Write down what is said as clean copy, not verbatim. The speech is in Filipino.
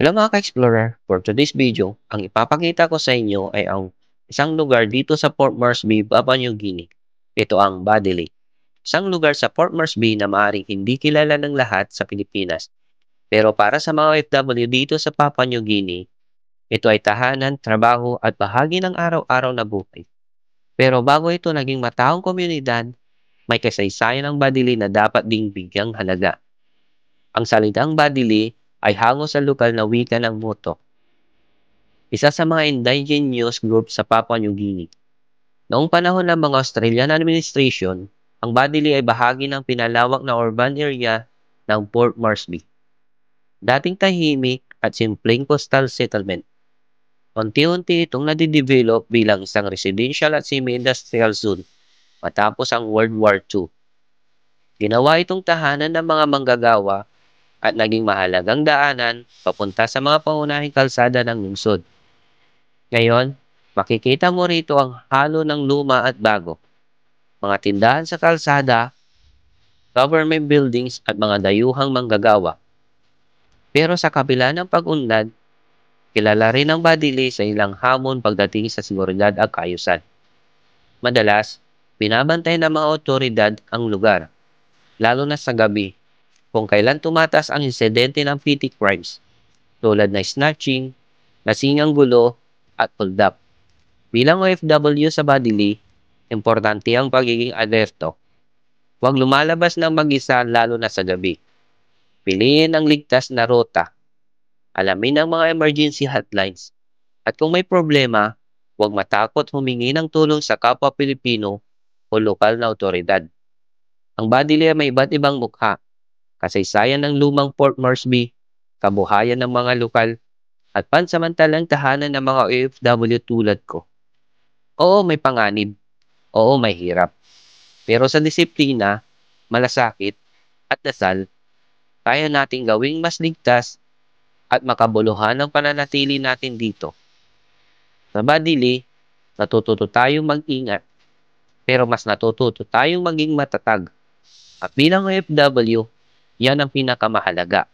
Hello mga ka-explorer, for today's video, ang ipapakita ko sa inyo ay ang isang lugar dito sa Port Moresby, Papua New Guinea. Ito ang Badili, isang lugar sa Port Moresby na maaaring hindi kilala ng lahat sa Pilipinas. Pero para sa mga OFW dito sa Papua New Guinea, ito ay tahanan, trabaho at bahagi ng araw-araw na buhay. Pero bago ito naging mataong komunidad, may kasaysayan ng Badili na dapat ding bigyang halaga. Ang salitang Badili ay hango sa lokal na wika ng Moto, isa sa mga indigenous group sa Papua New Guinea. Noong panahon ng mga Australian administration, ang Badili ay bahagi ng pinalawak na urban area ng Port Moresby. Dating tahimik at simpleng coastal settlement, unti-unti itong nadidevelop bilang isang residential at semi-industrial zone matapos ang World War II. Ginawa itong tahanan ng mga manggagawa at naging mahalagang daanan papunta sa mga pangunahing kalsada ng lungsod. Ngayon, makikita mo rito ang halo ng luma at bago, mga tindahan sa kalsada, government buildings at mga dayuhang manggagawa. Pero sa kabila ng pag-unlad, kilala rin ang Badili sa ilang hamon pagdating sa seguridad at kaayusan. Madalas, binabantay ng mga otoridad ang lugar, lalo na sa gabi, kung kailan tumatas ang insidente ng petty crimes tulad na snatching, lasingang gulo, at hold up. Bilang OFW sa Badili, importante ang pagiging alerto. Huwag lumalabas ng mag-isa lalo na sa gabi. Piliin ang ligtas na ruta. Alamin ang mga emergency hotlines. At kung may problema, huwag matakot humingi ng tulong sa kapwa Pilipino o lokal na otoridad. Ang Badili ay may iba't ibang mukha. Kasaysayan ng lumang Port Moresby, kabuhayan ng mga lokal, at pansamantalang tahanan ng mga OFW tulad ko. Oo, may panganib. Oo, may hirap. Pero sa disiplina, malasakit, at dasal, kaya nating gawing mas ligtas at makabuluhan ang pananatili natin dito. Sa Badili, natututo tayong mag-ingat, pero mas natututo tayong maging matatag. At bilang OFW, yan ang pinakamahalaga.